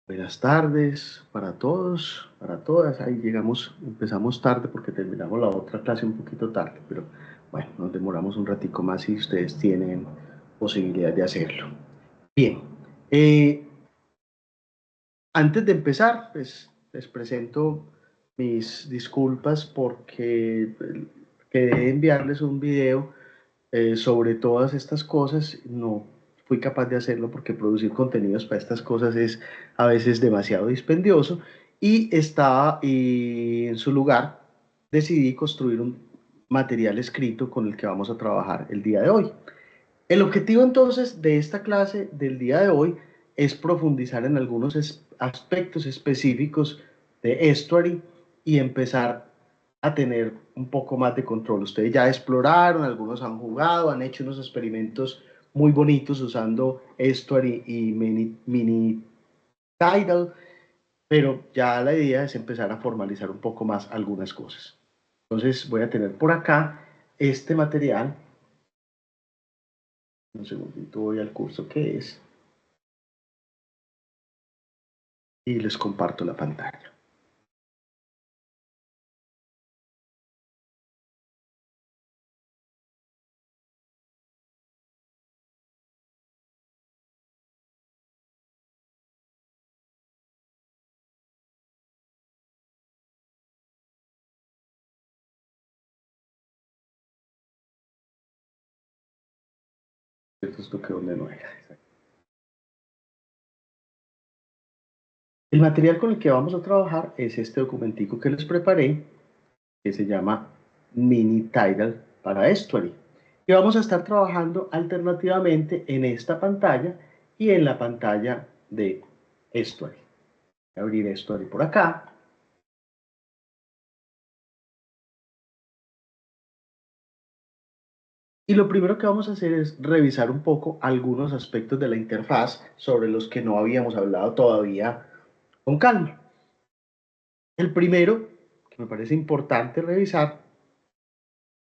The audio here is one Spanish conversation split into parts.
Buenas tardes para todos, para todas. Ahí llegamos, empezamos tarde porque terminamos la otra clase un poquito tarde, pero bueno, nos demoramos un ratico más si ustedes tienen posibilidad de hacerlo. Bien, eh, antes de empezar, pues les presento mis disculpas porque quedé enviarles un video sobre todas estas cosas. No fui capaz de hacerlo porque producir contenidos para estas cosas es a veces demasiado dispendioso y en su lugar decidí construir un material escrito con el que vamos a trabajar el día de hoy. El objetivo entonces de esta clase del día de hoy es profundizar en algunos aspectos específicos de Estuary y empezar a tener un poco más de control. Ustedes ya exploraron, algunos han jugado, han hecho unos experimentos muy bonitos usando Estuary y Mini Tidal, pero ya la idea es empezar a formalizar un poco más algunas cosas. Entonces voy a tener por acá este material. Un segundito, voy al curso que es y les comparto la pantalla. Esto que donde no era. El material con el que vamos a trabajar es este documentico que les preparé, que se llama Mini Tidal para Estuary. Y vamos a estar trabajando alternativamente en esta pantalla y en la pantalla de Estuary. Voy a abrir Estuary por acá. Y lo primero que vamos a hacer es revisar un poco algunos aspectos de la interfaz sobre los que no habíamos hablado todavía con calma. El primero, que me parece importante revisar,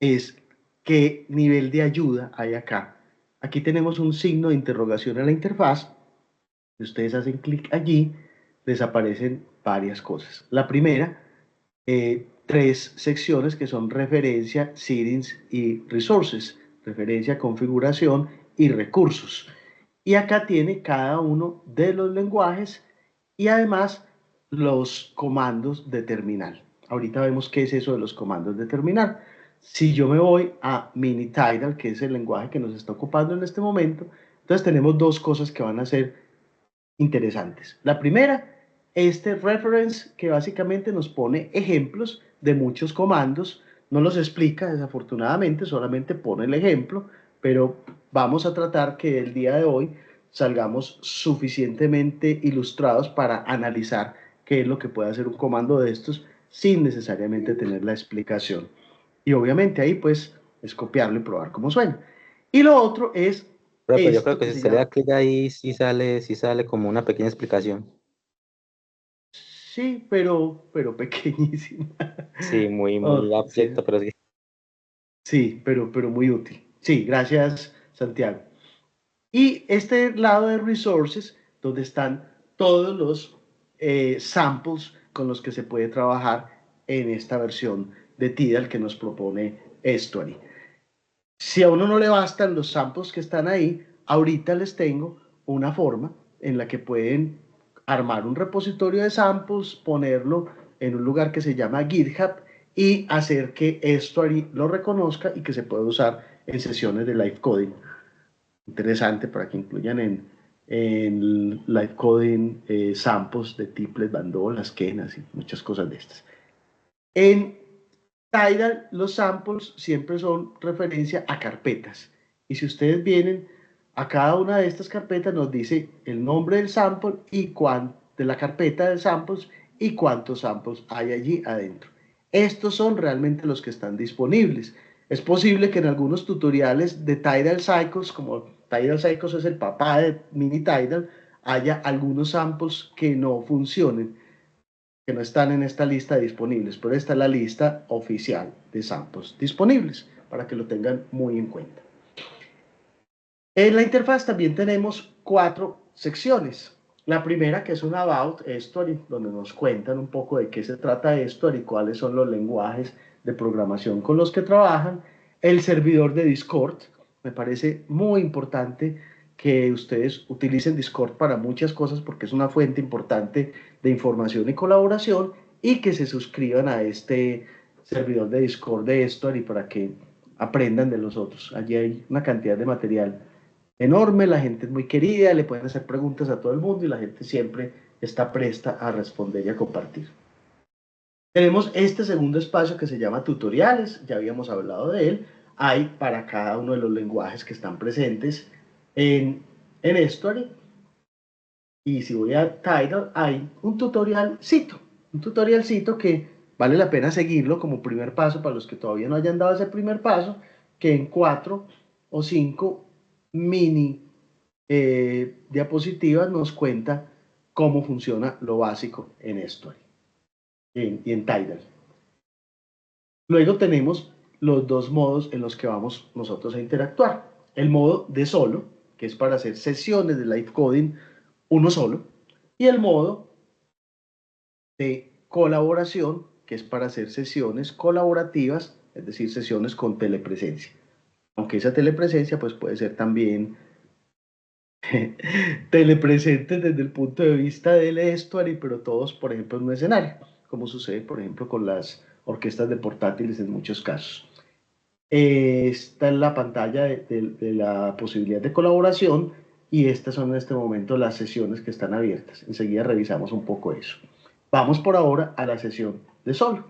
es qué nivel de ayuda hay acá. Aquí tenemos un signo de interrogación en la interfaz. Si ustedes hacen clic allí, les aparecen varias cosas. La primera, tres secciones que son referencia, settings y resources. Referencia, configuración y recursos. Y acá tiene cada uno de los lenguajes y además los comandos de terminal. Ahorita vemos qué es eso de los comandos de terminal. Si yo me voy a Minitidal, que es el lenguaje que nos está ocupando en este momento, entonces tenemos dos cosas que van a ser interesantes. La primera, este reference que básicamente nos pone ejemplos de muchos comandos, no los explica desafortunadamente, solamente pone el ejemplo, pero vamos a tratar que el día de hoy salgamos suficientemente ilustrados para analizar qué es lo que puede hacer un comando de estos sin necesariamente tener la explicación. Y obviamente ahí pues es copiarlo y probar cómo suena. Y lo otro es Profe, yo creo esto que que si se usted le da llama, clic ahí, sí sale como una pequeña explicación. sí, pero pequeñísima. Sí, muy Oh, sí, abyecto, pero sí. sí, pero muy útil. Sí, gracias, Santiago. Y este lado de resources, donde están todos los samples con los que se puede trabajar en esta versión de Tidal que nos propone Estuary. Si a uno no le bastan los samples que están ahí, ahorita les tengo una forma en la que pueden armar un repositorio de samples, ponerlo en un lugar que se llama GitHub y hacer que Estuary lo reconozca y que se pueda usar en sesiones de live coding. Interesante para que incluyan en live coding samples de tiples, bandolas, quenas y muchas cosas de estas. En Tidal, los samples siempre son referencia a carpetas. Y si ustedes vienen a cada una de estas carpetas, nos dice el nombre del sample y de la carpeta de samples y cuántos samples hay allí adentro. Estos son realmente los que están disponibles. Es posible que en algunos tutoriales de Tidal Cycles, como Tidal Cycles es el papá de Mini Tidal, haya algunos samples que no funcionen, que no están en esta lista de disponibles, pero esta es la lista oficial de samples disponibles para que lo tengan muy en cuenta. En la interfaz también tenemos 4 secciones. La primera, que es un About Story, donde nos cuentan un poco de qué se trata esto y cuáles son los lenguajes de programación con los que trabajan. El servidor de Discord, me parece muy importante que ustedes utilicen Discord para muchas cosas porque es una fuente importante de información y colaboración, y que se suscriban a este servidor de Discord de Story para que aprendan de los otros. Allí hay una cantidad de material enorme, la gente es muy querida, le pueden hacer preguntas a todo el mundo y la gente siempre está presta a responder y a compartir. Tenemos este segundo espacio que se llama tutoriales, ya habíamos hablado de él. Hay para cada uno de los lenguajes que están presentes en Story. Y si voy a Tidal, hay un tutorialcito que vale la pena seguirlo como primer paso para los que todavía no hayan dado ese primer paso, que en 4 o 5 mini diapositivas nos cuenta cómo funciona lo básico en Story y en Tidal. Luego tenemos los dos modos en los que vamos nosotros a interactuar. El modo de solo, que es para hacer sesiones de live coding uno solo, y el modo de colaboración, que es para hacer sesiones colaborativas, es decir, sesiones con telepresencia. Aunque esa telepresencia pues puede ser también telepresentes desde el punto de vista del estuary, pero todos, por ejemplo, en un escenario, como sucede, por ejemplo, con las orquestas de portátiles en muchos casos. Esta es la pantalla de la posibilidad de colaboración, y estas son en este momento las sesiones que están abiertas. Enseguida revisamos un poco eso. Vamos por ahora a la sesión de solo.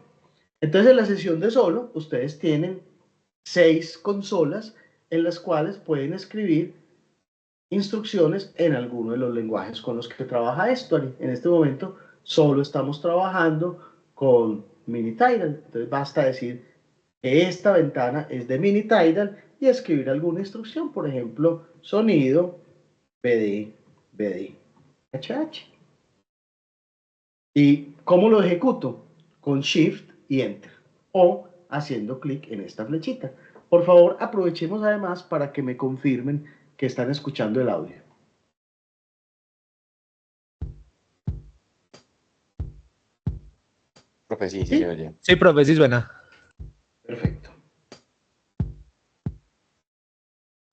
Entonces, en la sesión de solo, ustedes tienen 6 consolas en las cuales pueden escribir instrucciones en alguno de los lenguajes con los que trabaja Estuary. En este momento solo estamos trabajando con Minitidal, entonces basta decir que esta ventana es de Minitidal y escribir alguna instrucción, por ejemplo, sonido BD, BD, HH. ¿Y cómo lo ejecuto? Con Shift y Enter, o haciendo clic en esta flechita. Por favor, aprovechemos además para que me confirmen que están escuchando el audio. Profe, sí, ¿Sí? se oye. Sí, profe, sí suena. Perfecto.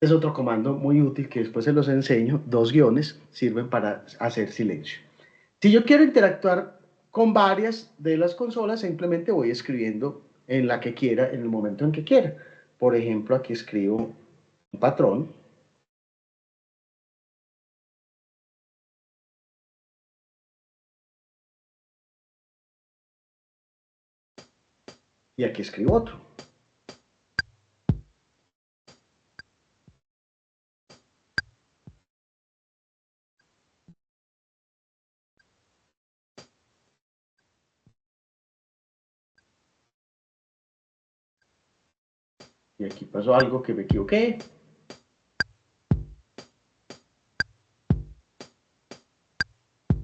Es otro comando muy útil que después se los enseño. 2 guiones sirven para hacer silencio. Si yo quiero interactuar con varias de las consolas, simplemente voy escribiendo en la que quiera, en el momento en que quiera. Por ejemplo, aquí escribo un patrón. Y aquí escribo otro. Y aquí pasó algo que me equivoqué.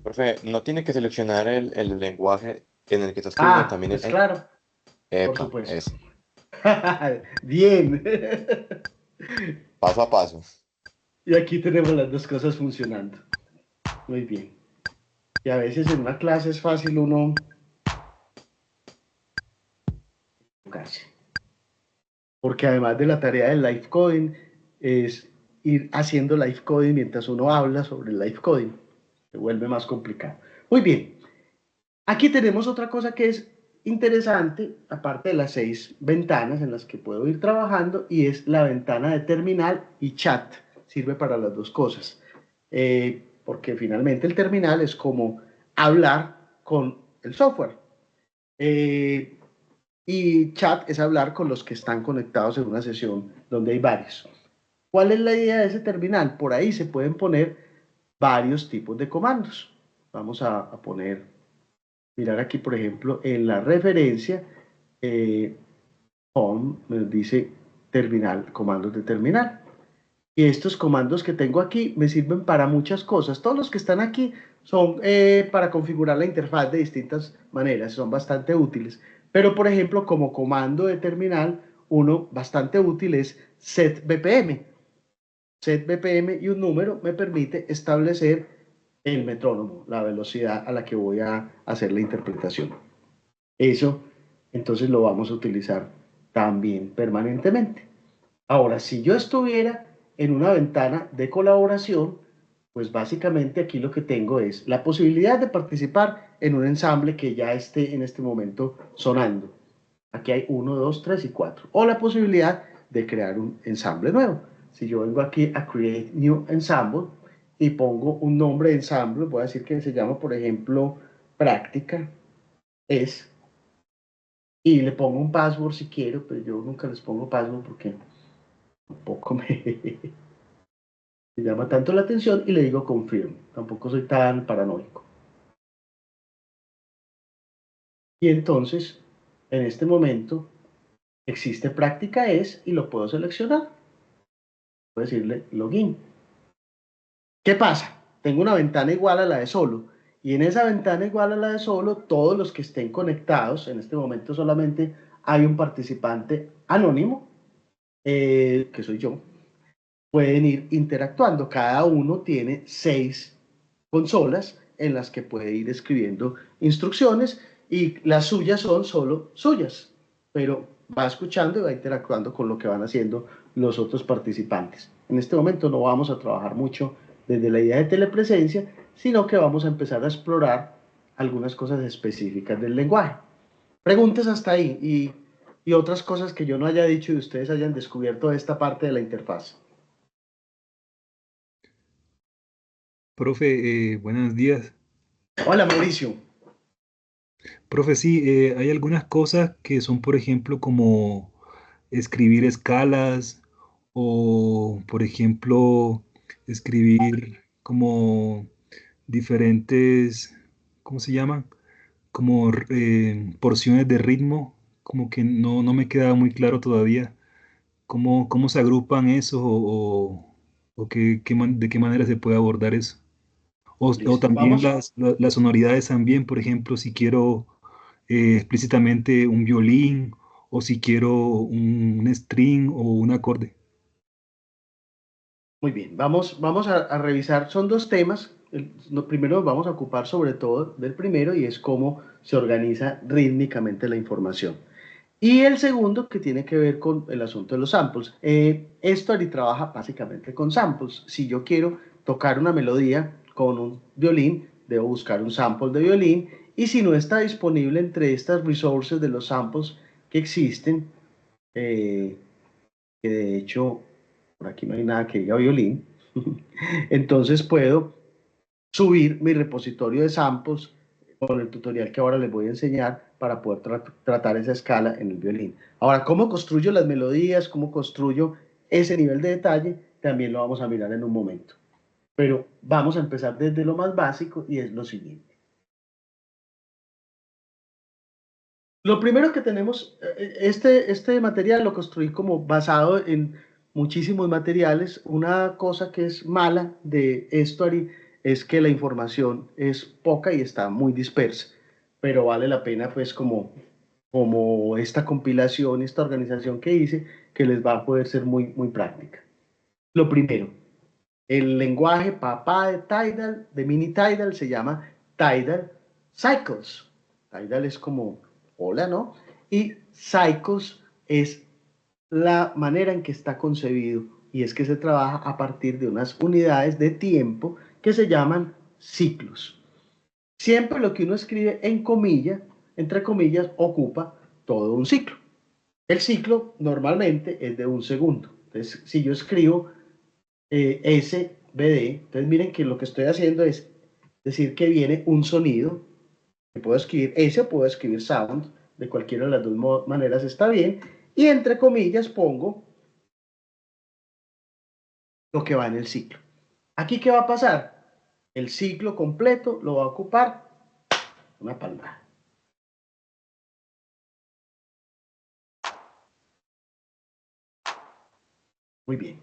Profe, ¿no tiene que seleccionar el lenguaje en el que está escribiendo también? Pues claro, por Epa, supuesto. eso. Bien. Paso a paso. Y aquí tenemos las dos cosas funcionando. Muy bien. Y a veces en una clase es fácil uno equivocarse. Porque además de la tarea del live coding, es ir haciendo live coding mientras uno habla sobre el live coding. Se vuelve más complicado. Muy bien. Aquí tenemos otra cosa que es interesante, aparte de las 6 ventanas en las que puedo ir trabajando, y es la ventana de terminal y chat. Sirve para las dos cosas. Porque finalmente el terminal es como hablar con el software. Y chat es hablar con los que están conectados en una sesión donde hay varios. ¿Cuál es la idea de ese terminal? Por ahí se pueden poner varios tipos de comandos. Vamos a poner, mirar aquí, por ejemplo, en la referencia, home, me dice terminal, comandos de terminal. Y estos comandos que tengo aquí me sirven para muchas cosas. Todos los que están aquí son para configurar la interfaz de distintas maneras, son bastante útiles. Pero, por ejemplo, como comando de terminal, uno bastante útil es set BPM. Set BPM y un número me permite establecer el metrónomo, la velocidad a la que voy a hacer la interpretación. Eso, entonces lo vamos a utilizar también permanentemente. Ahora, si yo estuviera en una ventana de colaboración, pues básicamente aquí lo que tengo es la posibilidad de participar en un ensamble que ya esté en este momento sonando. Aquí hay 1, 2, 3 y 4. O la posibilidad de crear un ensamble nuevo. Si yo vengo aquí a Create New Ensemble y pongo un nombre de ensamble, voy a decir que se llama, por ejemplo, Práctica es, y le pongo un password si quiero, pero yo nunca les pongo password porque tampoco me llama tanto la atención y le digo confirm. Tampoco soy tan paranoico. Y entonces, en este momento, existe Práctica es y lo puedo seleccionar. Puedo decirle login. ¿Qué pasa? Tengo una ventana igual a la de solo. Y en esa ventana igual a la de solo, todos los que estén conectados, en este momento solamente hay un participante anónimo, que soy yo, pueden ir interactuando. Cada uno tiene 6 consolas en las que puede ir escribiendo instrucciones y las suyas son solo suyas, pero va escuchando y va interactuando con lo que van haciendo los otros participantes. En este momento no vamos a trabajar mucho desde la idea de telepresencia, sino que vamos a empezar a explorar algunas cosas específicas del lenguaje. Preguntas hasta ahí y otras cosas que yo no haya dicho y ustedes hayan descubierto de esta parte de la interfaz. Profe, buenos días. Hola Mauricio. Profe, sí, hay algunas cosas que son, por ejemplo, como escribir escalas o, por ejemplo, escribir como diferentes, ¿cómo se llaman? Como porciones de ritmo, como que no me queda muy claro todavía cómo se agrupan eso o de qué manera se puede abordar eso. O Listo, también vamos. las sonoridades también, por ejemplo, si quiero explícitamente un violín o si quiero un string o un acorde. Muy bien, vamos a revisar, son dos temas. Primero vamos a ocupar sobre todo del primero y es cómo se organiza rítmicamente la información. Y el segundo que tiene que ver con el asunto de los samples. Story trabaja básicamente con samples. Si yo quiero tocar una melodía con un violín, debo buscar un sample de violín y si no está disponible entre estas resources de los samples que existen, eh, que de hecho por aquí no hay nada que diga violín, entonces puedo subir mi repositorio de samples con el tutorial que ahora les voy a enseñar para poder tratar esa escala en el violín. Ahora, ¿cómo construyo las melodías? ¿Cómo construyo ese nivel de detalle? También lo vamos a mirar en un momento. Pero vamos a empezar desde lo más básico y es lo siguiente. Lo primero que tenemos, este material lo construí como basado en muchísimos materiales. Una cosa que es mala de Story es que la información es poca y está muy dispersa, pero vale la pena pues como esta compilación, esta organización que hice, que les va a poder ser muy práctica. Lo primero, el lenguaje papá de Tidal, de Mini Tidal, se llama Tidal Cycles. Tidal es como hola, ¿no? Y Cycles es la manera en que está concebido y es que se trabaja a partir de unas unidades de tiempo que se llaman ciclos. Siempre lo que uno escribe en comillas, entre comillas, ocupa todo un ciclo. El ciclo normalmente es de un segundo. Entonces, si yo escribo SBD, entonces miren que lo que estoy haciendo es decir que viene un sonido, que puedo escribir S o puedo escribir sound, de cualquiera de las dos maneras está bien, y entre comillas pongo lo que va en el ciclo. Aquí, ¿qué va a pasar? El ciclo completo lo va a ocupar una palmada. Muy bien.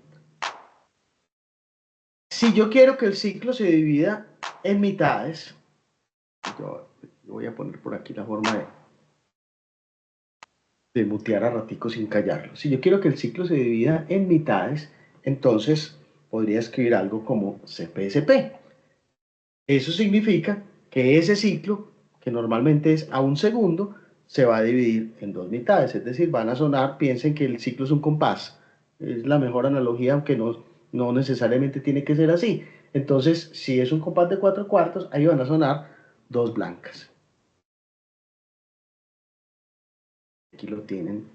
Si yo quiero que el ciclo se divida en mitades, yo voy a poner por aquí la forma de mutear a ratico sin callarlo. Si yo quiero que el ciclo se divida en mitades, entonces podría escribir algo como CPSP. Eso significa que ese ciclo, que normalmente es a un segundo, se va a dividir en dos mitades, es decir, van a sonar, piensen que el ciclo es un compás, es la mejor analogía, aunque no necesariamente tiene que ser así. Entonces, si es un compás de 4/4, ahí van a sonar dos blancas. Aquí lo tienen.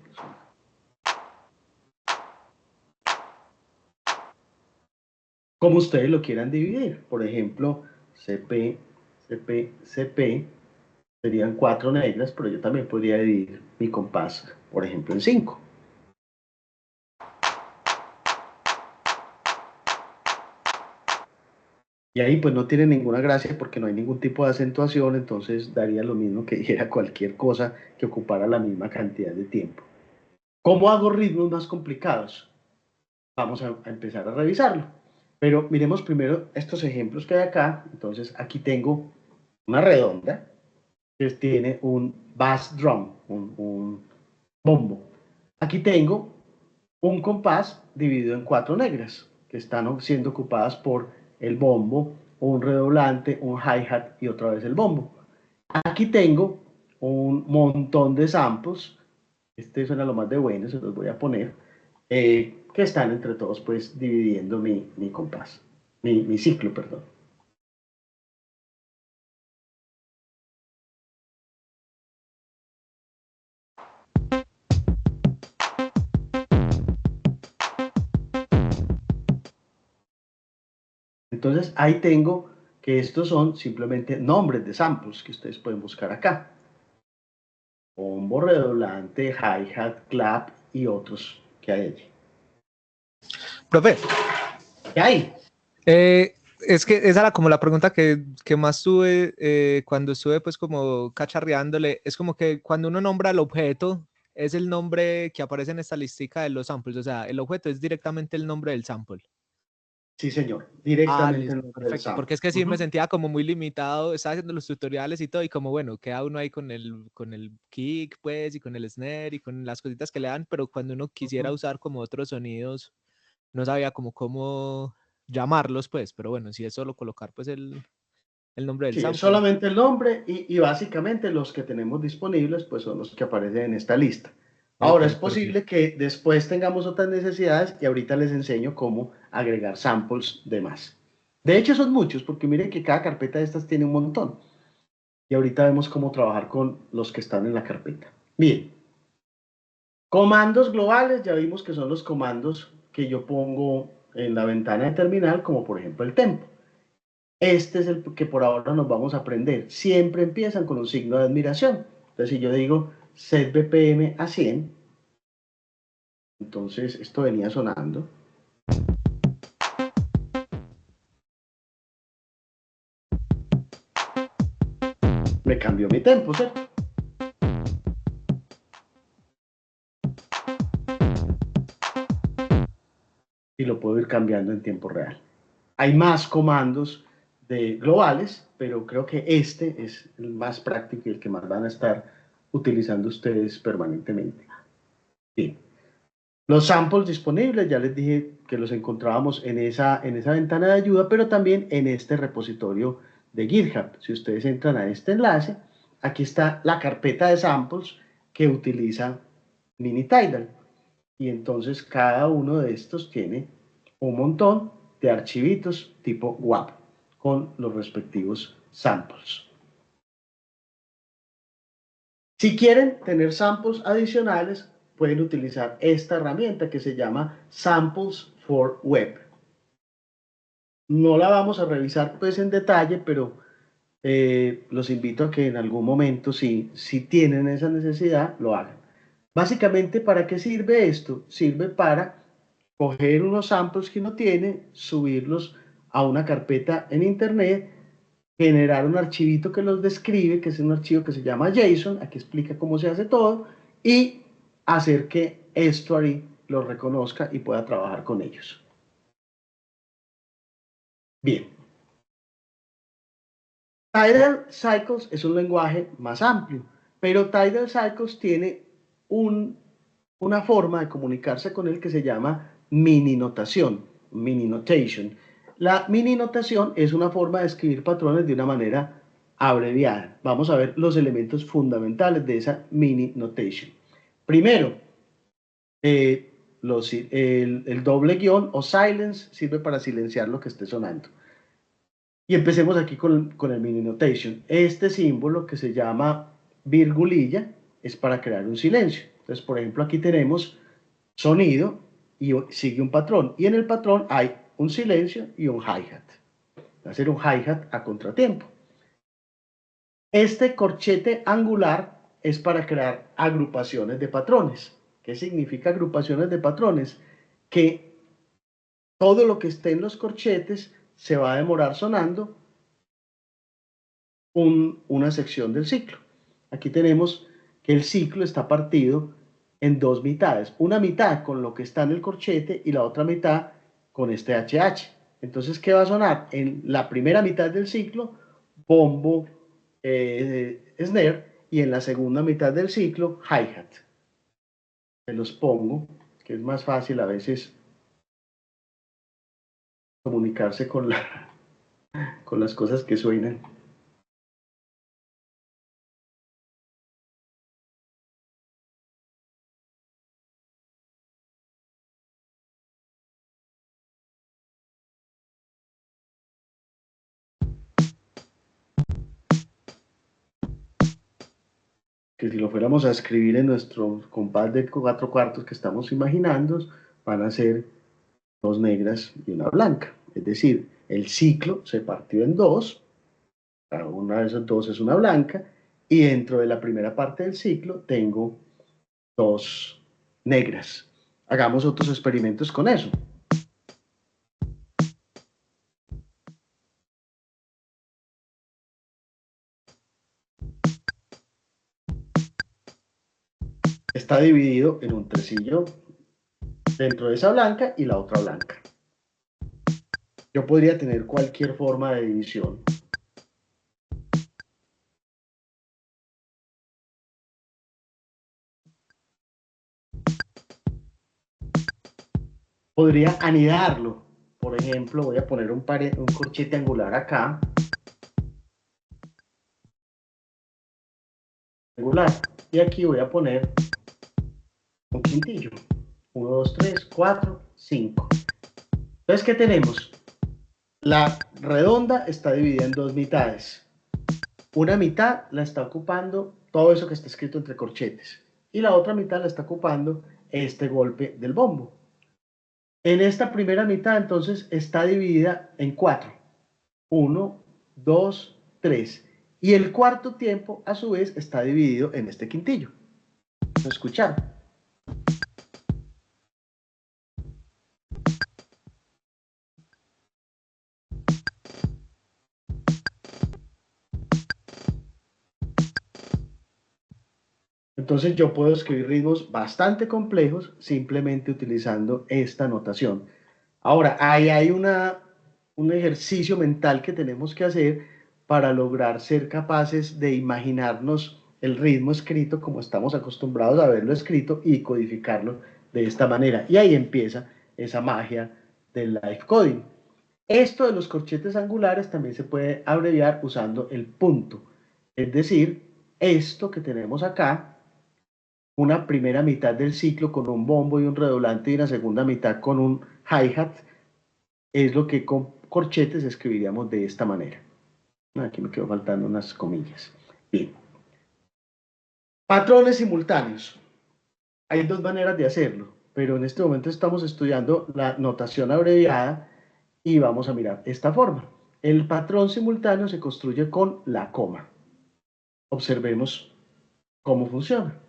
Como ustedes lo quieran dividir. Por ejemplo, CP, CP, CP serían 4 negras, pero yo también podría dividir mi compás, por ejemplo, en 5. Y ahí pues no tiene ninguna gracia porque no hay ningún tipo de acentuación, entonces daría lo mismo que dijera cualquier cosa que ocupara la misma cantidad de tiempo. ¿Cómo hago ritmos más complicados? Vamos a empezar a revisarlo. Pero miremos primero estos ejemplos que hay acá. Entonces aquí tengo una redonda que tiene un bass drum, un bombo. Aquí tengo un compás dividido en 4 negras que están siendo ocupadas por el bombo, un redoblante, un hi-hat y otra vez el bombo. Aquí tengo un montón de samples, este suena lo más de bueno, se los voy a poner, que están entre todos pues dividiendo mi compás, mi ciclo, perdón. Entonces ahí tengo que estos son simplemente nombres de samples que ustedes pueden buscar acá. Bombo, redoblante, hi-hat, clap y otros que hay allí. Profe, ¿Qué hay? es que esa era como la pregunta que más tuve cuando estuve pues como cacharreándole. Es como que cuando uno nombra el objeto, es el nombre que aparece en esta listica de los samples. O sea, el objeto es directamente el nombre del sample. Sí, señor, Ah, directamente en listo, el nombre del perfecto. sample. Porque es que sí me sentía como muy limitado. Estaba haciendo los tutoriales y todo, y como bueno, queda uno ahí con el kick, pues, y con el snare y con las cositas que le dan, pero cuando uno quisiera usar como otros sonidos, no sabía como cómo llamarlos, pues, pero bueno, si es solo colocar pues el nombre del Sí, es sample. solamente el nombre y básicamente los que tenemos disponibles pues son los que aparecen en esta lista. Ok, Ahora es perfecto. posible que después tengamos otras necesidades y ahorita les enseño cómo agregar samples de más. De hecho son muchos porque miren que cada carpeta de estas tiene un montón. Y ahorita vemos cómo trabajar con los que están en la carpeta. Bien, comandos globales ya vimos que son los comandos que yo pongo en la ventana de terminal como por ejemplo el tempo. Este es el que por ahora nos vamos a aprender. Siempre empiezan con un signo de admiración. Entonces, si yo digo set BPM a 100, entonces esto venía sonando. Me cambió mi tempo, ¿cierto? Y lo puedo ir cambiando en tiempo real. Hay más comandos globales, pero creo que este es el más práctico y el que más van a estar utilizando ustedes permanentemente. Bien. Los samples disponibles, ya les dije que los encontrábamos en esa ventana de ayuda, pero también en este repositorio de GitHub. Si ustedes entran a este enlace, aquí está la carpeta de samples que utiliza Minitidal. Y entonces cada uno de estos tiene un montón de archivitos tipo WAP con los respectivos samples. Si quieren tener samples adicionales, pueden utilizar esta herramienta que se llama Samples for Web. No la vamos a revisar pues en detalle, pero los invito a que en algún momento, si tienen esa necesidad, lo hagan. Básicamente, ¿para qué sirve esto? Sirve para coger unos samples que uno tiene, subirlos a una carpeta en internet, generar un archivito que los describe, que es un archivo que se llama JSON, aquí explica cómo se hace todo, y hacer que Estuary los reconozca y pueda trabajar con ellos. Bien. Tidal Cycles es un lenguaje más amplio, pero Tidal Cycles tiene una forma de comunicarse con él que se llama mini notación, mini notation. La mini notación es una forma de escribir patrones de una manera abreviada. Vamos a ver los elementos fundamentales de esa mini notation. Primero, el doble guión o silence sirve para silenciar lo que esté sonando. Y empecemos aquí con el mini notation. Este símbolo que se llama virgulilla es para crear un silencio. Entonces, por ejemplo, aquí tenemos sonido y sigue un patrón. Y en el patrón hay un silencio y un hi-hat. Va a ser un hi-hat a contratiempo. Este corchete angular es para crear agrupaciones de patrones. ¿Qué significa agrupaciones de patrones? Que todo lo que esté en los corchetes se va a demorar sonando una sección del ciclo. Aquí tenemos que el ciclo está partido en dos mitades. Una mitad con lo que está en el corchete y la otra mitad con este HH. Entonces, ¿qué va a sonar? En la primera mitad del ciclo, bombo, snare, y en la segunda mitad del ciclo, hi-hat. Se los pongo, que es más fácil a veces comunicarse con las cosas que suenan. Que si lo fuéramos a escribir en nuestro compás de 4/4 que estamos imaginando, van a ser dos negras y una blanca. Es decir, el ciclo se partió en dos, cada una de esas dos es una blanca, y dentro de la primera parte del ciclo tengo dos negras. Hagamos otros experimentos con eso. Está dividido en un tresillo dentro de esa blanca y la otra blanca. Yo podría tener cualquier forma de división. Podría anidarlo. Por ejemplo, voy a poner un corchete angular acá. Angular. Y aquí voy a poner un quintillo. 1, 2, 3, 4, 5. Entonces, ¿qué tenemos? La redonda está dividida en dos mitades. Una mitad la está ocupando todo eso que está escrito entre corchetes. Y la otra mitad la está ocupando este golpe del bombo. En esta primera mitad, entonces, está dividida en 4. 1, 2, 3. Y el cuarto tiempo, a su vez, está dividido en este quintillo. ¿Lo escucharon? Entonces yo puedo escribir ritmos bastante complejos simplemente utilizando esta notación. Ahora, ahí hay un ejercicio mental que tenemos que hacer para lograr ser capaces de imaginarnos el ritmo escrito como estamos acostumbrados a verlo escrito y codificarlo de esta manera. Y ahí empieza esa magia del live coding. Esto de los corchetes angulares también se puede abreviar usando el punto. Es decir, esto que tenemos acá, una primera mitad del ciclo con un bombo y un redoblante y una segunda mitad con un hi-hat, es lo que con corchetes escribiríamos de esta manera. Aquí me quedó faltando unas comillas. Bien. Patrones simultáneos. Hay dos maneras de hacerlo, pero en este momento estamos estudiando la notación abreviada y vamos a mirar esta forma. El patrón simultáneo se construye con la coma. Observemos cómo funciona.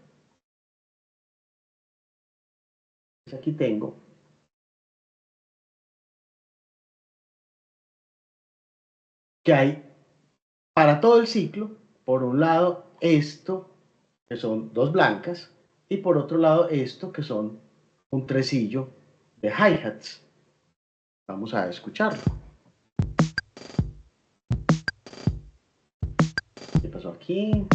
Aquí tengo que hay para todo el ciclo, por un lado esto, que son dos blancas, y por otro lado esto, que son un tresillo de hi-hats. Vamos a escucharlo. ¿Qué pasó aquí?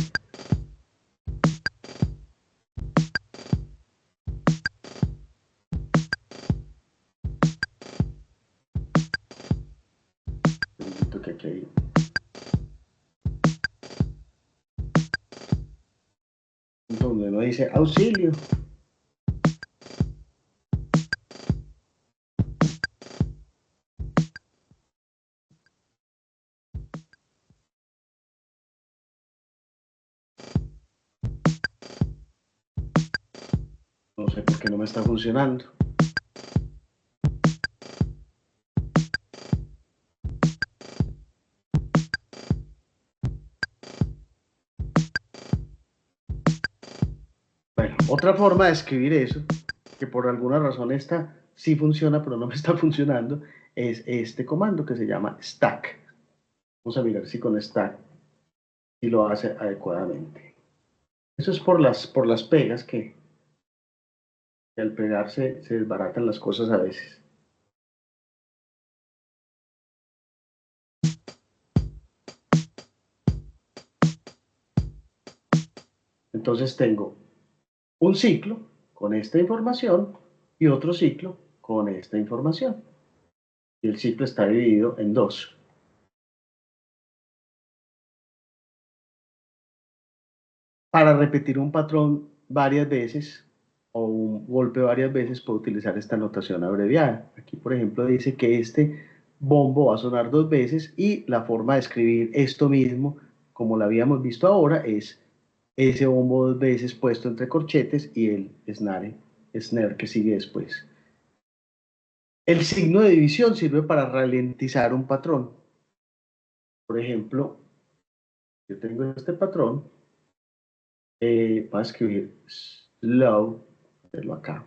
uno dice auxilio. No sé por qué no me está funcionando. Bueno, otra forma de escribir eso, que por alguna razón esta sí funciona, pero no me está funcionando, es este comando que se llama stack. Vamos a mirar si con stack si lo hace adecuadamente. Eso es por las pegas que al pegarse se desbaratan las cosas a veces. Entonces tengo un ciclo con esta información y otro ciclo con esta información. Y el ciclo está dividido en dos. Para repetir un patrón varias veces o un golpe varias veces puedo utilizar esta notación abreviada. Aquí, por ejemplo, dice que este bombo va a sonar 2 veces y la forma de escribir esto mismo, como lo habíamos visto ahora, es ese bombo 2 veces puesto entre corchetes y el snare que sigue después. El signo de división sirve para ralentizar un patrón. Por ejemplo, yo tengo este patrón, para escribir slow, verlo acá.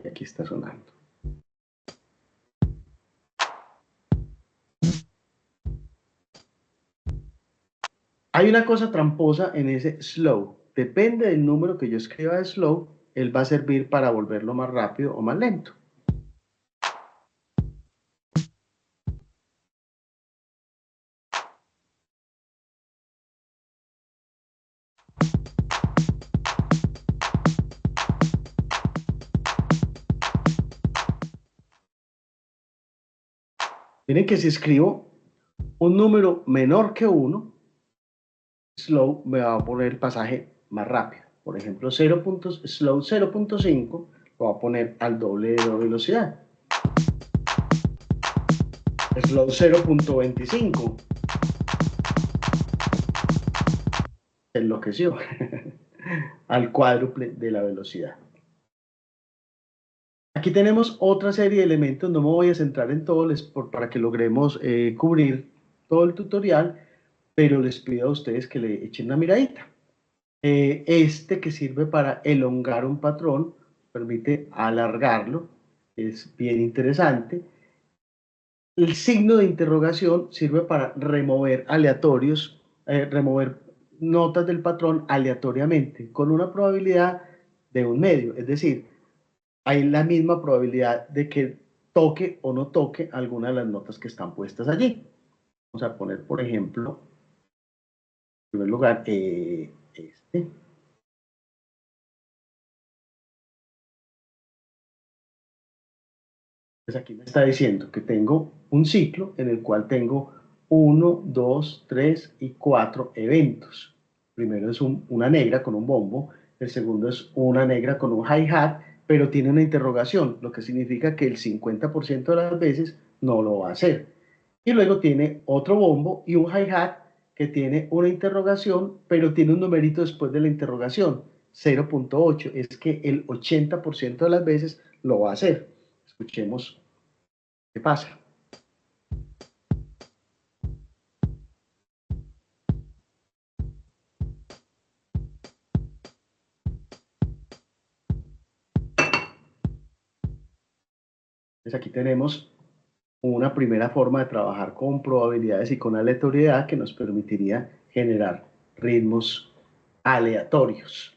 Y aquí está sonando. Hay una cosa tramposa en ese slow. Depende del número que yo escriba de slow, él va a servir para volverlo más rápido o más lento. Miren que si escribo un número menor que 1, slow me va a poner el pasaje más rápido. Por ejemplo, slow 0.5 lo va a poner al doble de la velocidad. Slow 0.25 se enloqueció al cuádruple de la velocidad. Aquí tenemos otra serie de elementos, no me voy a centrar en todos para que logremos cubrir todo el tutorial, pero les pido a ustedes que le echen una miradita. Este que sirve para elongar un patrón, permite alargarlo, es bien interesante. El signo de interrogación sirve para remover remover notas del patrón aleatoriamente, con una probabilidad de 1/2, es decir, hay la misma probabilidad de que toque o no toque alguna de las notas que están puestas allí. Vamos a poner, por ejemplo, en primer lugar, este. Pues aquí me está diciendo que tengo un ciclo en el cual tengo 1, 2, 3 y 4 eventos. Primero es una negra con un bombo, el segundo es una negra con un hi-hat, pero tiene una interrogación, lo que significa que el 50% de las veces no lo va a hacer. Y luego tiene otro bombo y un hi-hat que tiene una interrogación, pero tiene un numerito después de la interrogación, 0.8. Es que el 80% de las veces lo va a hacer. Escuchemos qué pasa. Entonces aquí tenemos una primera forma de trabajar con probabilidades y con aleatoriedad que nos permitiría generar ritmos aleatorios.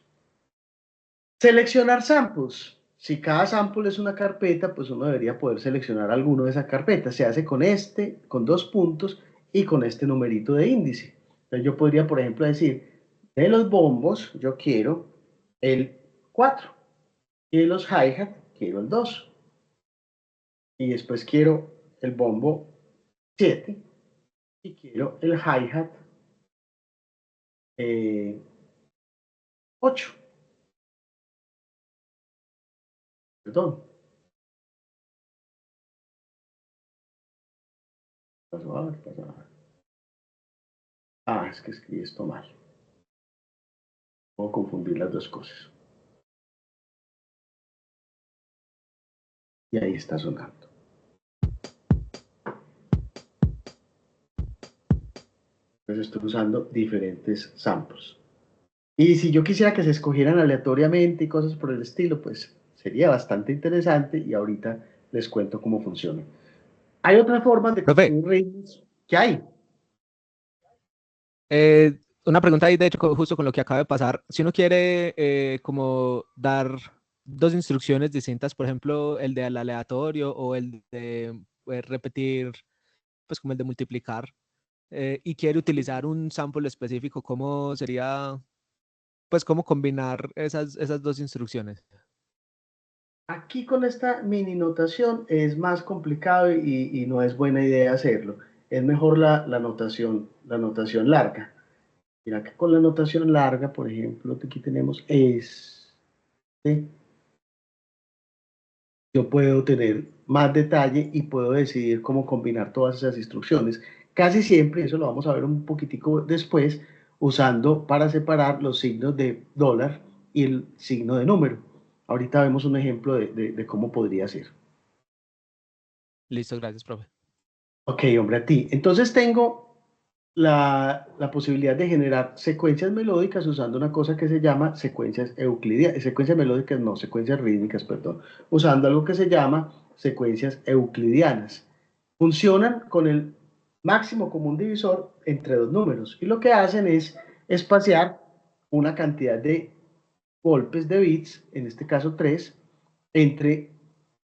Seleccionar samples. Si cada sample es una carpeta, pues uno debería poder seleccionar alguno de esas carpetas. Se hace con 2 puntos y con este numerito de índice. Entonces yo podría, por ejemplo, decir, de los bombos, yo quiero el 4. Y de los hi-hat quiero el 2. Y después quiero el bombo 7 y quiero el hi-hat 8. Perdón. Paso a ver, paso a ver. Ah, es que escribí esto mal. Puedo confundir las dos cosas. Y ahí está sonando. Entonces estoy usando diferentes samples. Y si yo quisiera que se escogieran aleatoriamente y cosas por el estilo, pues sería bastante interesante y ahorita les cuento cómo funciona. Hay otras formas de Profe, construir ritmos que hay. una pregunta ahí, de hecho, justo con lo que acaba de pasar. Si uno quiere como dar dos instrucciones distintas, por ejemplo, el del aleatorio o el de repetir, pues como el de multiplicar, y quiere utilizar un sample específico, ¿cómo sería, pues, cómo combinar esas dos instrucciones? Aquí con esta mini notación es más complicado y no es buena idea hacerlo. Es mejor la notación larga. Mira que con la notación larga, por ejemplo, aquí tenemos es, ¿sí? Yo puedo tener más detalle y puedo decidir cómo combinar todas esas instrucciones. Casi siempre, eso lo vamos a ver un poquitico después, usando para separar los signos de dólar y el signo de número. Ahorita vemos un ejemplo de cómo podría ser. Listo, gracias, profe. Ok, hombre, a ti. Entonces tengo la posibilidad de generar secuencias melódicas usando una cosa que se llama secuencias euclidianas, secuencias melódicas, no, secuencias rítmicas, perdón, usando algo que se llama secuencias euclidianas. Funcionan con el máximo común divisor entre dos números y lo que hacen es espaciar una cantidad de golpes de bits, en este caso 3, entre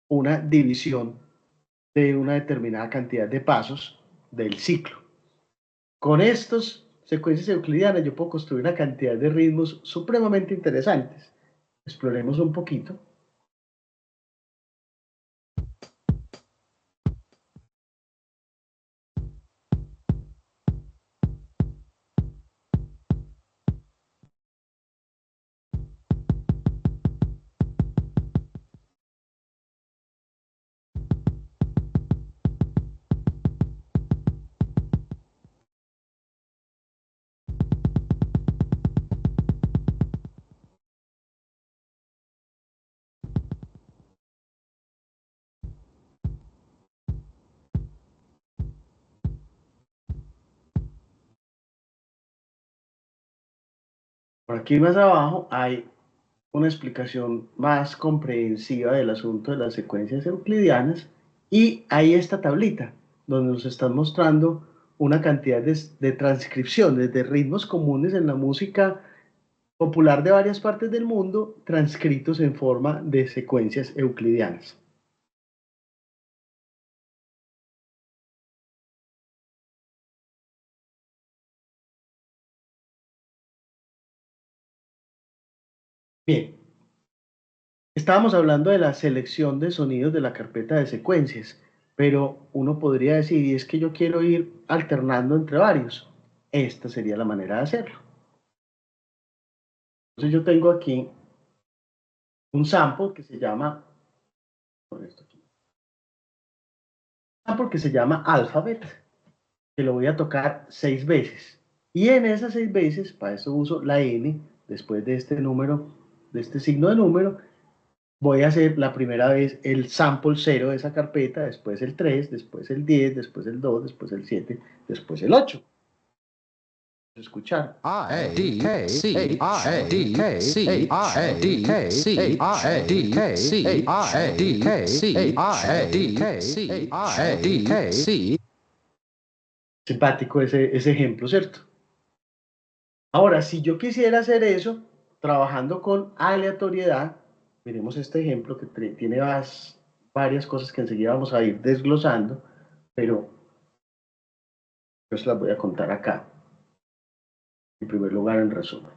una división de una determinada cantidad de pasos del ciclo. Con estas secuencias euclidianas yo puedo construir una cantidad de ritmos supremamente interesantes. Exploremos un poquito. Por aquí más abajo hay una explicación más comprensiva del asunto de las secuencias euclidianas y hay esta tablita donde nos están mostrando una cantidad de transcripciones de ritmos comunes en la música popular de varias partes del mundo transcritos en forma de secuencias euclidianas. Bien, estábamos hablando de la selección de sonidos de la carpeta de secuencias, pero uno podría decir, y es que yo quiero ir alternando entre varios. Esta sería la manera de hacerlo. Entonces yo tengo aquí un sample que se llama, por esto aquí, un sample que se llama Alphabet, que lo voy a tocar 6 veces. Y en esas 6 veces, para eso uso la N, después de este número, de este signo de número, voy a hacer la primera vez el sample 0 de esa carpeta, después el 3, después el 10, después el 2, después el 7, después el 8. Escuchar. I D C I D C I D C I D C I D C I D C I D C. Simpático ese ejemplo, ¿cierto? Ahora, si yo quisiera hacer eso, trabajando con aleatoriedad, miremos este ejemplo que tiene varias cosas que enseguida vamos a ir desglosando, pero yo se las voy a contar acá. En primer lugar, en resumen.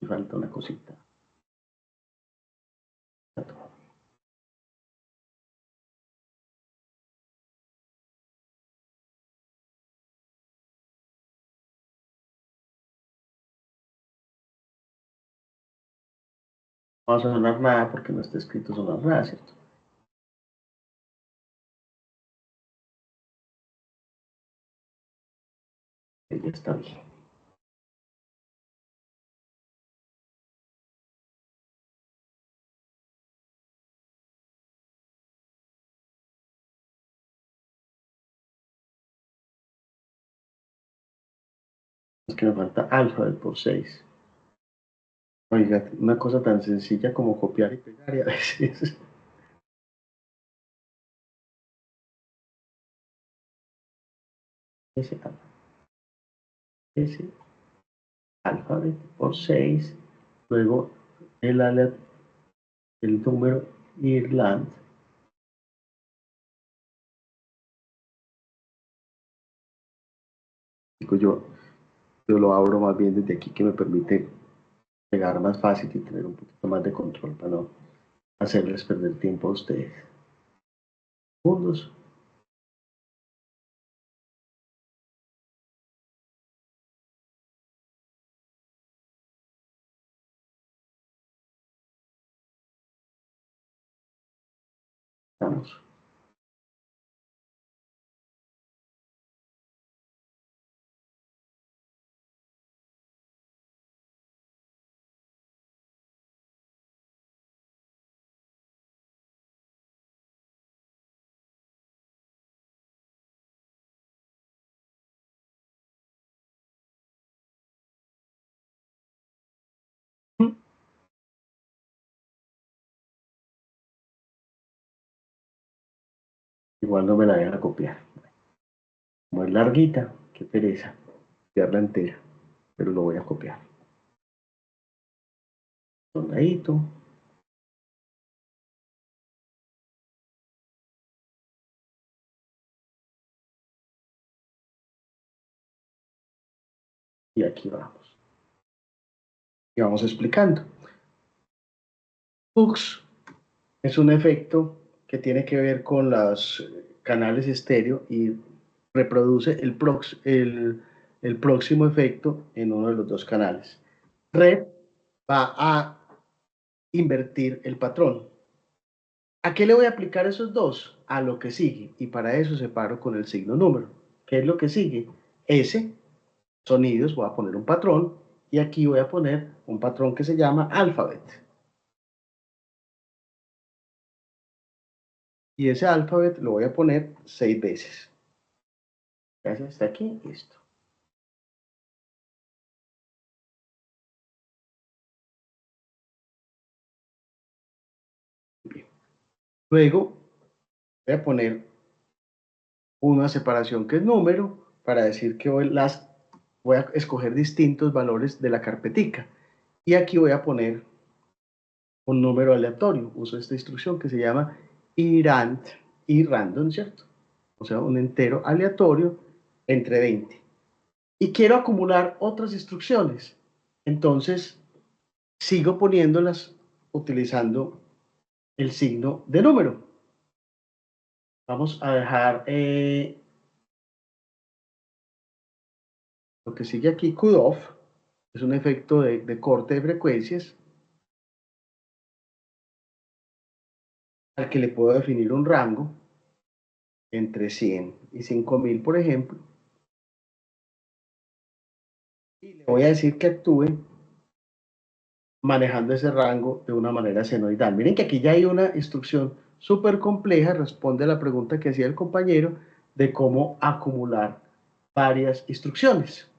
Me falta una cosita. No va a sonar nada porque no está escrito sonar nada, ¿cierto? Ya está bien. Es que me falta alfa por 6. Oiga, una cosa tan sencilla como copiar y pegar y a veces. Ese, ese alfabeto por 6. Luego el número Irland. Digo yo lo abro más bien desde aquí que me permite pegar más fácil y tener un poquito más de control para no hacerles perder tiempo a ustedes. Segundos. Vamos. Igual no me la deja copiar. Como es larguita, qué pereza copiarla entera, pero lo voy a copiar. Soldadito. Y aquí vamos. Y vamos explicando. Hux es un efecto que tiene que ver con los canales estéreo y reproduce el próximo efecto en uno de los dos canales. Red va a invertir el patrón. ¿A qué le voy a aplicar esos dos? A lo que sigue. Y para eso separo con el signo número. ¿Qué es lo que sigue? S, sonidos, voy a poner un patrón. Y aquí voy a poner un patrón que se llama alphabet. Y ese alphabet lo voy a poner 6 veces. Gracias, está aquí, listo. Bien. Luego voy a poner una separación que es número para decir que voy a escoger distintos valores de la carpetica. Y aquí voy a poner un número aleatorio. Uso esta instrucción que se llama irand y random, ¿cierto? O sea, un entero aleatorio entre 20. Y quiero acumular otras instrucciones. Entonces, sigo poniéndolas utilizando el signo de número. Vamos a dejar lo que sigue aquí, cutoff, es un efecto de corte de frecuencias al que le puedo definir un rango entre 100 y 5000, por ejemplo. Y le voy a decir que actúe manejando ese rango de una manera senoidal. Miren que aquí ya hay una instrucción súper compleja, responde a la pregunta que hacía el compañero de cómo acumular varias instrucciones.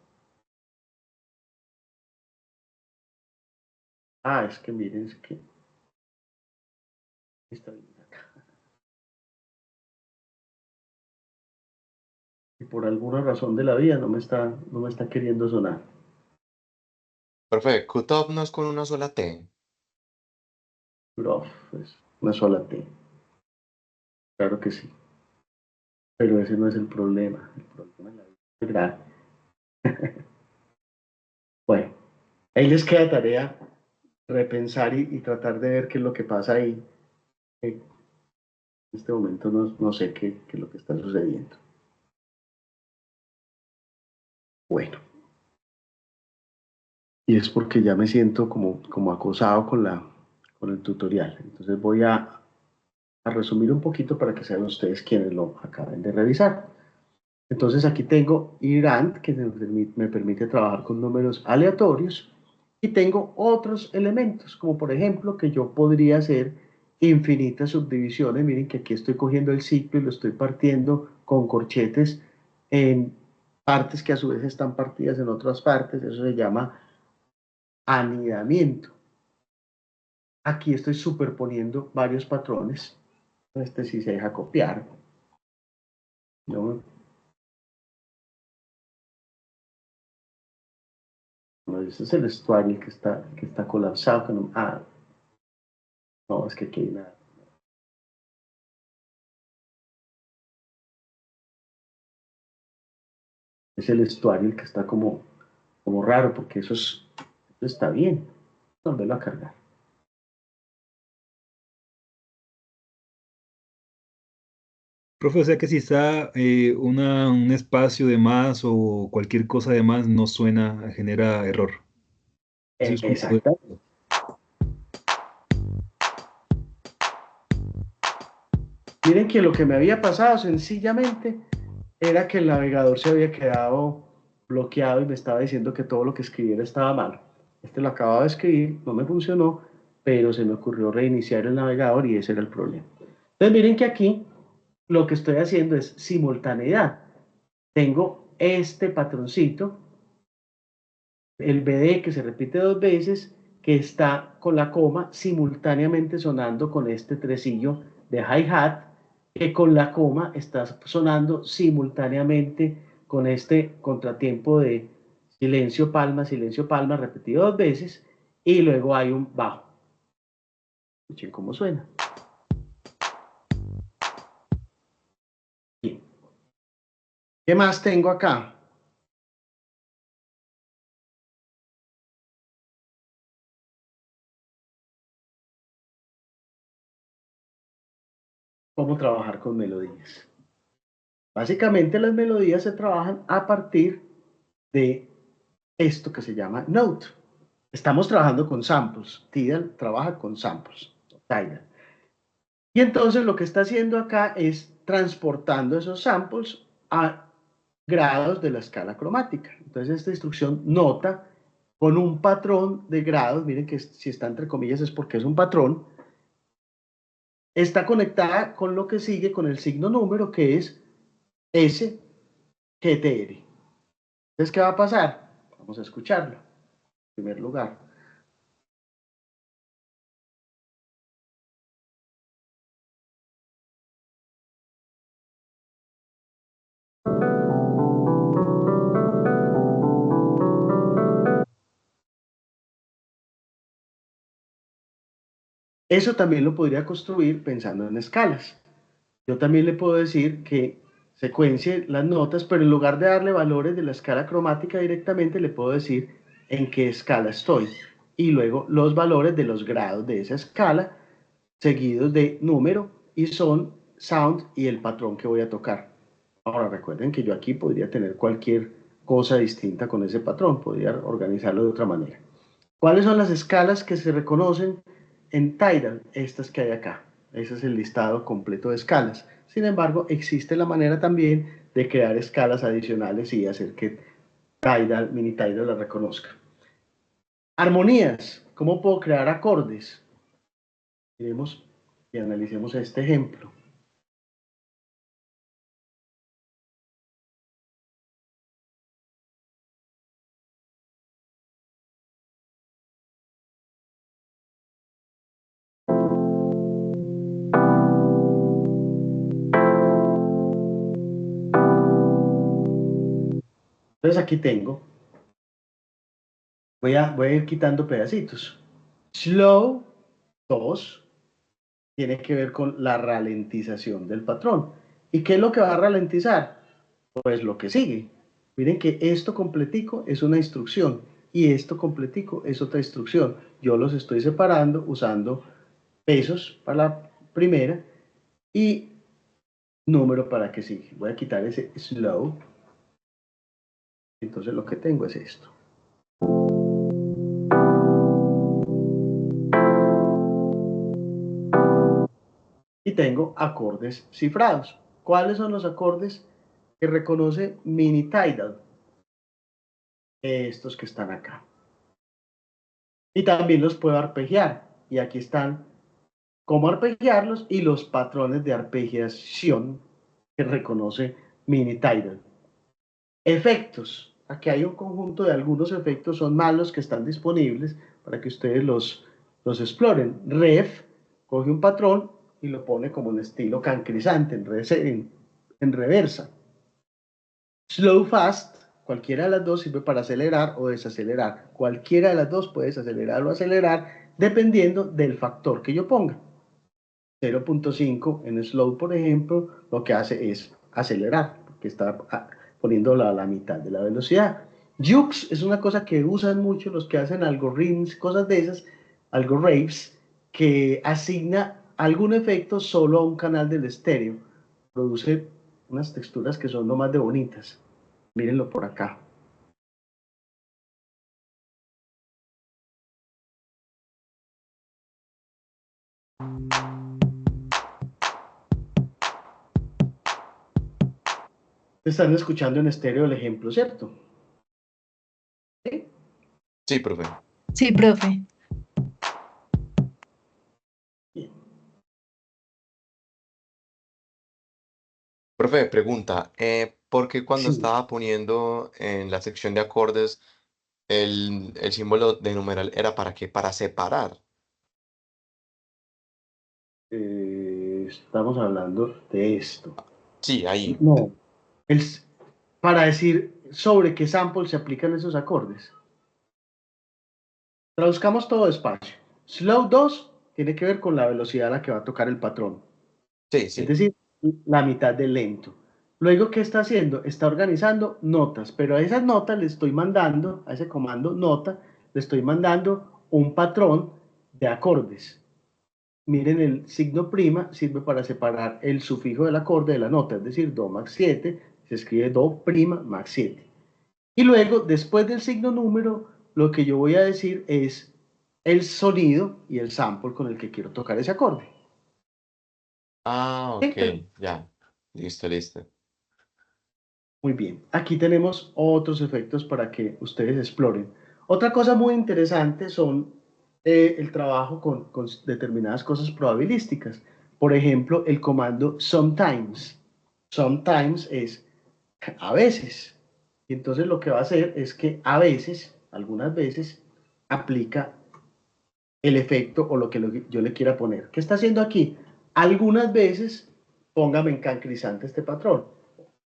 Ah, es que miren, es que está bien acá. Y por alguna razón de la vida no me está queriendo sonar. Profe, cutoff no es con una sola T. Prof, pues, una sola T. Claro que sí. Pero ese no es el problema. El problema es la vida grave. Bueno, Ahí les queda tarea repensar y tratar de ver qué es lo que pasa ahí. En este momento no sé qué es lo que está sucediendo. Bueno. Y es porque ya me siento como acosado con el tutorial. Entonces voy a resumir un poquito para que sean ustedes quienes lo acaben de revisar. Entonces aquí tengo IRAND, que me permite trabajar con números aleatorios, y tengo otros elementos, como por ejemplo que yo podría hacer infinitas subdivisiones. Miren que aquí estoy cogiendo el ciclo y lo estoy partiendo con corchetes en partes que a su vez están partidas en otras partes. Eso se llama anidamiento. Aquí estoy superponiendo varios patrones. Este sí se deja copiar, ¿no? Este es el estuario que está colapsado. No, es que aquí hay nada. Es el estuario el que está como raro, porque eso está bien. Volverlo a cargar. Profe, o sea que si está un espacio de más o cualquier cosa de más no suena, genera error. Eso es Exacto. Miren que lo que me había pasado sencillamente era que el navegador se había quedado bloqueado y me estaba diciendo que todo lo que escribiera estaba mal. Este lo acababa de escribir, no me funcionó, pero se me ocurrió reiniciar el navegador y ese era el problema. Entonces miren que aquí lo que estoy haciendo es simultaneidad. Tengo este patroncito, el BD que se repite 2 veces, que está con la coma simultáneamente sonando con este tresillo de hi-hat, que con la coma está sonando simultáneamente con este contratiempo de silencio, palma, repetido 2 veces, y luego hay un bajo. Escuchen cómo suena. Bien. ¿Qué más tengo acá? ¿Cómo trabajar con melodías? Básicamente las melodías se trabajan a partir de esto que se llama note. Estamos trabajando con samples. Tidal trabaja con samples. Tidal. Y entonces lo que está haciendo acá es transportando esos samples a grados de la escala cromática. Entonces esta instrucción nota con un patrón de grados, miren que si está entre comillas es porque es un patrón, está conectada con lo que sigue con el signo número, que es SGTR. Entonces, ¿qué va a pasar? Vamos a escucharlo, en primer lugar. Eso también lo podría construir pensando en escalas. Yo también le puedo decir que secuencie las notas, pero en lugar de darle valores de la escala cromática directamente, le puedo decir en qué escala estoy. Y luego los valores de los grados de esa escala, seguidos de número, y son sound y el patrón que voy a tocar. Ahora recuerden que yo aquí podría tener cualquier cosa distinta con ese patrón, podría organizarlo de otra manera. ¿Cuáles son las escalas que se reconocen en Tidal? Estas que hay acá. Ese es el listado completo de escalas. Sin embargo, existe la manera también de crear escalas adicionales y hacer que Tidal, Mini Tidal las reconozca. Armonías. ¿Cómo puedo crear acordes? Miremos y analicemos este ejemplo. Entonces aquí tengo, voy a ir quitando pedacitos. Slow, 2, tiene que ver con la ralentización del patrón. ¿Y qué es lo que va a ralentizar? Pues lo que sigue. Miren que esto completico es una instrucción y esto completico es otra instrucción. Yo los estoy separando usando pesos para la primera y número para que sigue. Voy a quitar ese slow. Entonces lo que tengo es esto. Y tengo acordes cifrados. ¿Cuáles son los acordes que reconoce Minitidal? Estos que están acá. Y también los puedo arpegiar. Y aquí están cómo arpegiarlos y los patrones de arpegiación que reconoce Minitidal. Efectos. Aquí hay un conjunto de algunos efectos, son malos que están disponibles para que ustedes los exploren. Ref coge un patrón y lo pone como en estilo cancrisante, en reversa. Slow fast, cualquiera de las dos sirve para acelerar o desacelerar. Cualquiera de las dos puedes acelerar o acelerar dependiendo del factor que yo ponga. 0.5 en slow, por ejemplo, lo que hace es acelerar, porque está poniéndolo a la mitad de la velocidad. Jukes es una cosa que usan mucho los que hacen algoritmos, cosas de esas, algoraves, que asigna algún efecto solo a un canal del estéreo. Produce unas texturas que son lo más de bonitas. Mírenlo por acá. Están escuchando en estéreo el ejemplo, ¿cierto? ¿Sí? Sí, profe. Sí, profe. Bien. Profe, pregunta, ¿por qué cuando Sí. estaba poniendo en la sección de acordes el símbolo de numeral era para qué? Para separar. Estamos hablando de esto. Sí, ahí. No, para decir sobre qué sample se aplican esos acordes. Traduzcamos todo despacio. Slow 2 tiene que ver con la velocidad a la que va a tocar el patrón. Sí, Es sí. decir, la mitad del lento. Luego, ¿qué está haciendo? Está organizando notas, pero a esas notas le estoy mandando, a ese comando nota, le estoy mandando un patrón de acordes. Miren, el signo prima sirve para separar el sufijo del acorde de la nota, es decir, do max 7, se escribe do prima max 7. Y luego, después del signo número, lo que yo voy a decir es el sonido y el sample con el que quiero tocar ese acorde. Ah, ok, ya. Listo, listo. Muy bien, aquí tenemos otros efectos para que ustedes exploren. Otra cosa muy interesante son el trabajo con determinadas cosas probabilísticas. Por ejemplo, el comando sometimes. Sometimes es a veces. Y entonces lo que va a hacer es que a veces, algunas veces, aplica el efecto o lo que yo le quiera poner. ¿Qué está haciendo aquí? Algunas veces, póngame en cancrisante este patrón,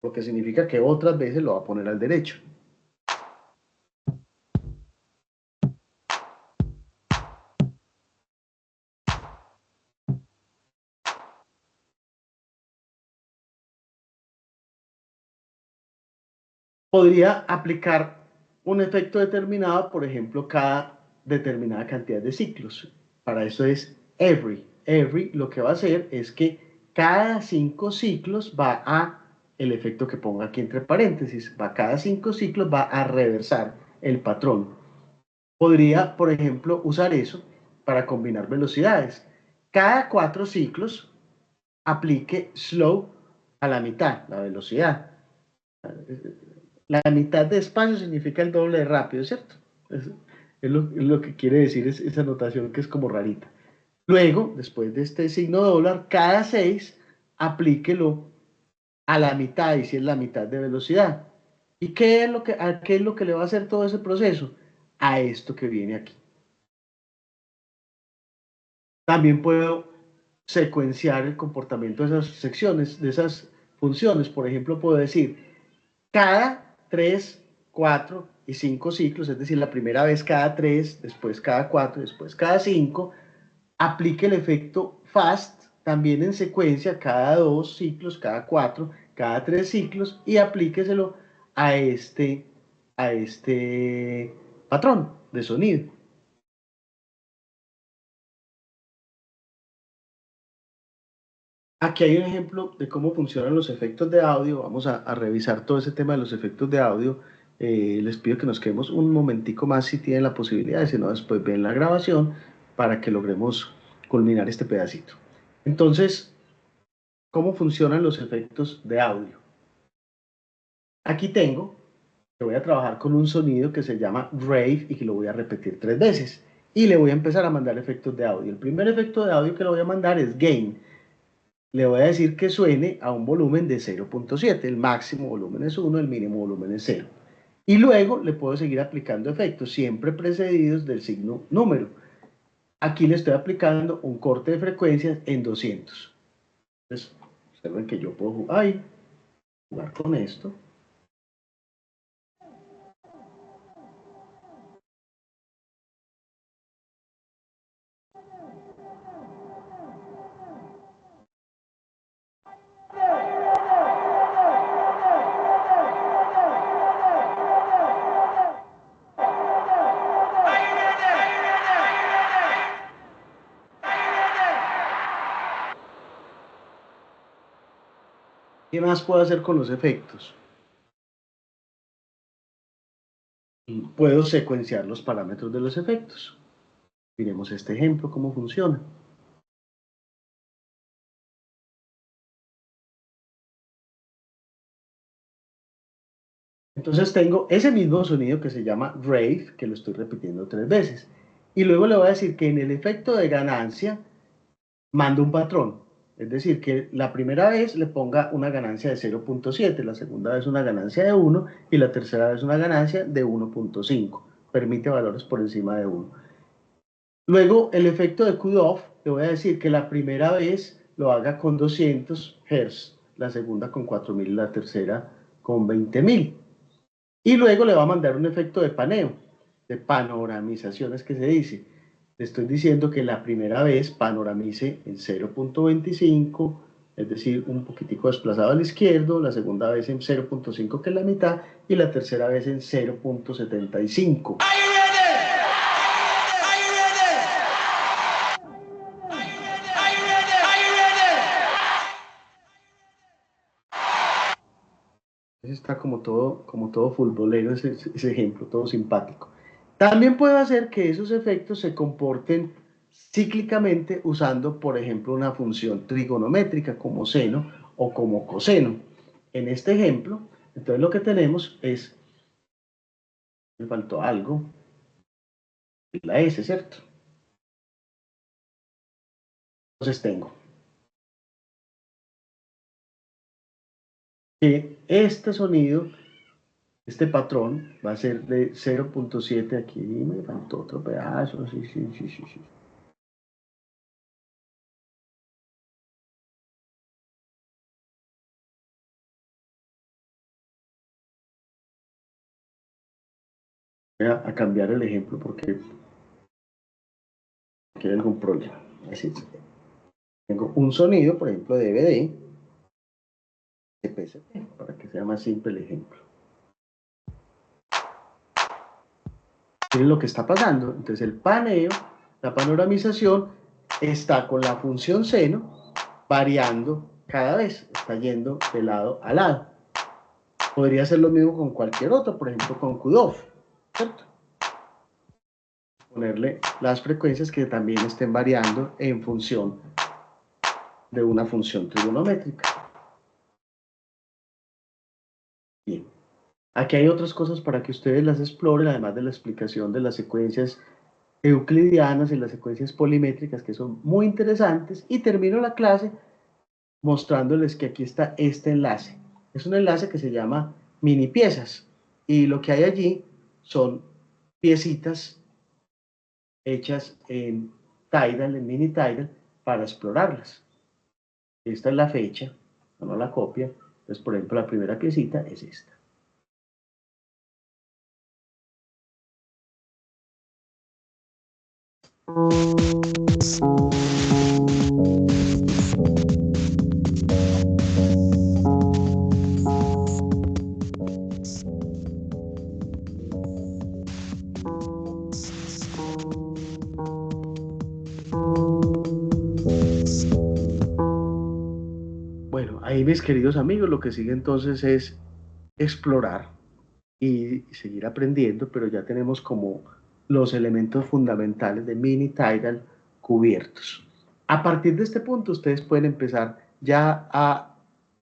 lo que significa que otras veces lo va a poner al derecho. Podría aplicar un efecto determinado, por ejemplo, cada determinada cantidad de ciclos. Para eso es every. Every lo que va a hacer es que cada 5 ciclos va a, el efecto que ponga aquí entre paréntesis, cada 5 ciclos va a reversar el patrón. Podría, por ejemplo, usar eso para combinar velocidades. Cada 4 ciclos aplique slow a la mitad, la velocidad. La mitad de espacio significa el doble de rápido, ¿cierto? Es lo que quiere decir esa notación que es como rarita. Luego, después de este signo dólar, cada 6 aplíquelo a la mitad, y si es la mitad de velocidad. ¿Y qué es lo que le va a hacer todo ese proceso? A esto que viene aquí. También puedo secuenciar el comportamiento de esas secciones, de esas funciones. Por ejemplo, puedo decir, cada 3, 4 y 5 ciclos, es decir, la primera vez cada 3, después cada 4, después cada 5, aplique el efecto fast también en secuencia cada 2 ciclos, cada 4, cada 3 ciclos y aplíqueselo a este patrón de sonido. Aquí hay un ejemplo de cómo funcionan los efectos de audio. Vamos a revisar todo ese tema de los efectos de audio. Les pido que nos quedemos un momentico más si tienen la posibilidad, si no después ven la grabación para que logremos culminar este pedacito. Entonces, ¿cómo funcionan los efectos de audio? Aquí tengo, que voy a trabajar con un sonido que se llama rave y que lo voy a repetir 3 veces. Y le voy a empezar a mandar efectos de audio. El primer efecto de audio que le voy a mandar es gain. Le voy a decir que suene a un volumen de 0.7. El máximo volumen es 1, el mínimo volumen es 0. Y luego le puedo seguir aplicando efectos, siempre precedidos del signo número. Aquí le estoy aplicando un corte de frecuencias en 200. Entonces, observen que yo puedo jugar con esto. ¿Qué más puedo hacer con los efectos? Puedo secuenciar los parámetros de los efectos. Miremos este ejemplo, cómo funciona. Entonces tengo ese mismo sonido que se llama rave, que lo estoy repitiendo 3 veces. Y luego le voy a decir que en el efecto de ganancia mando un patrón. Es decir, que la primera vez le ponga una ganancia de 0.7, la segunda vez una ganancia de 1 y la tercera vez una ganancia de 1.5. Permite valores por encima de 1. Luego, el efecto de cutoff, le voy a decir que la primera vez lo haga con 200 Hz, la segunda con 4000 y la tercera con 20000. Y luego le va a mandar un efecto de paneo, de panoramización es que se dice. Le estoy diciendo que la primera vez panoramice en 0.25, es decir, un poquitico desplazado al izquierdo, la segunda vez en 0.5 que es la mitad y la tercera vez en 0.75. Está como todo futbolero ese ejemplo, todo simpático. También puedo hacer que esos efectos se comporten cíclicamente usando, por ejemplo, una función trigonométrica como seno o como coseno. En este ejemplo, entonces lo que tenemos es, me faltó algo, la S, ¿cierto? Entonces tengo que este sonido, este patrón va a ser de 0.7, aquí me faltó otro pedazo, sí. Voy a cambiar el ejemplo porque hay algún problema. Así es. Tengo un sonido, por ejemplo, de DVD, de PSP, para que sea más simple el ejemplo. Miren lo que está pasando. Entonces el paneo, la panoramización, está con la función seno variando cada vez, está yendo de lado a lado. Podría ser lo mismo con cualquier otro, por ejemplo con cutoff, ¿cierto? Ponerle las frecuencias que también estén variando en función de una función trigonométrica. Bien. Aquí hay otras cosas para que ustedes las exploren, además de la explicación de las secuencias euclidianas y las secuencias polimétricas, que son muy interesantes, y termino la clase mostrándoles que aquí está este enlace. Es un enlace que se llama mini piezas, y lo que hay allí son piecitas hechas en Tidal, en mini Tidal, para explorarlas. Esta es la fecha, no la copia. Entonces, por ejemplo, la primera piecita es esta. ahí, mis queridos amigos, lo que sigue entonces es explorar y seguir aprendiendo, pero ya tenemos como los elementos fundamentales de Mini Tidal cubiertos. A partir de este punto, ustedes pueden empezar ya a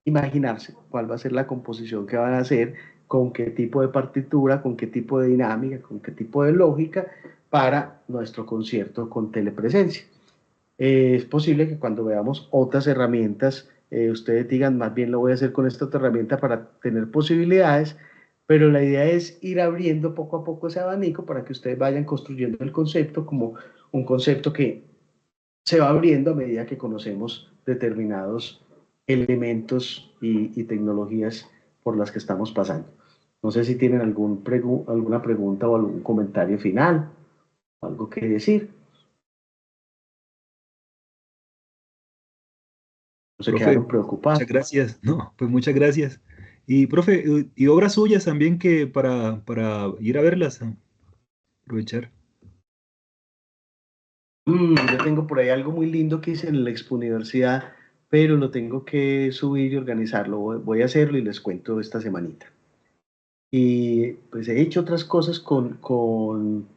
imaginarse cuál va a ser la composición que van a hacer, con qué tipo de partitura, con qué tipo de dinámica, con qué tipo de lógica para nuestro concierto con telepresencia. Es posible que cuando veamos otras herramientas, ustedes digan, más bien lo voy a hacer con esta otra herramienta para tener posibilidades, pero la idea es ir abriendo poco a poco ese abanico para que ustedes vayan construyendo el concepto como un concepto que se va abriendo a medida que conocemos determinados elementos y tecnologías por las que estamos pasando. No sé si tienen alguna pregunta o algún comentario final, algo que decir. No se Profe, quedaron preocupados. muchas gracias. No, pues muchas gracias. Y profe, y obras suyas también que para ir a verlas, aprovechar. Yo tengo por ahí algo muy lindo que hice en la Expo Universidad, pero lo tengo que subir y organizarlo. Voy a hacerlo y les cuento esta semanita. Y pues he hecho otras cosas con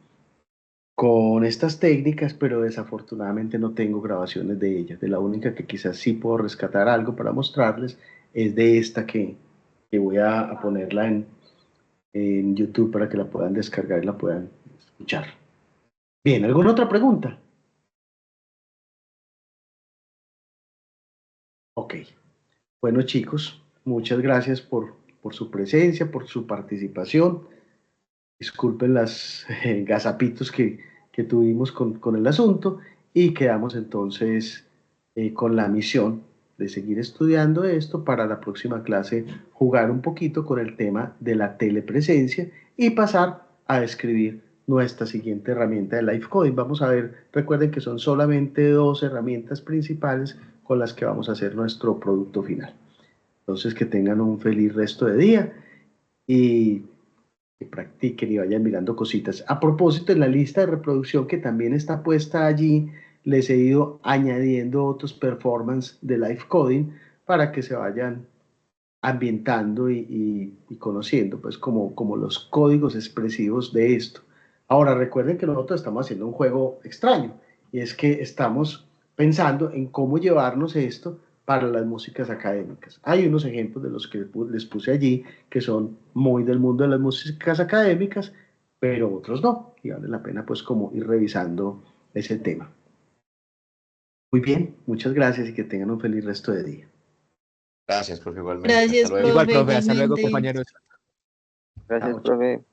estas técnicas, pero desafortunadamente no tengo grabaciones de ellas. De la única que quizás sí puedo rescatar algo para mostrarles es de esta que voy a ponerla en YouTube para que la puedan descargar y la puedan escuchar. Bien, ¿alguna otra pregunta? Ok. Bueno, chicos, muchas gracias por su presencia, por su participación. Disculpen las gazapitos que tuvimos con el asunto y quedamos entonces con la misión de seguir estudiando esto para la próxima clase, jugar un poquito con el tema de la telepresencia y pasar a escribir nuestra siguiente herramienta de Live Coding. Vamos a ver, recuerden que son solamente 2 herramientas principales con las que vamos a hacer nuestro producto final. Entonces, que tengan un feliz resto de día y que practiquen y vayan mirando cositas. A propósito, en la lista de reproducción que también está puesta allí, les he ido añadiendo otros performances de live coding para que se vayan ambientando y conociendo pues como los códigos expresivos de esto. Ahora recuerden que nosotros estamos haciendo un juego extraño y es que estamos pensando en cómo llevarnos esto para las músicas académicas. Hay unos ejemplos de los que les puse allí que son muy del mundo de las músicas académicas, pero otros no, y vale la pena pues como ir revisando ese tema. Muy bien, muchas gracias y que tengan un feliz resto de día. Gracias, profe, igualmente. Gracias, Hasta luego. Igual, profe, profe, hasta luego, igualmente. compañeros. Gracias, Chao. profe.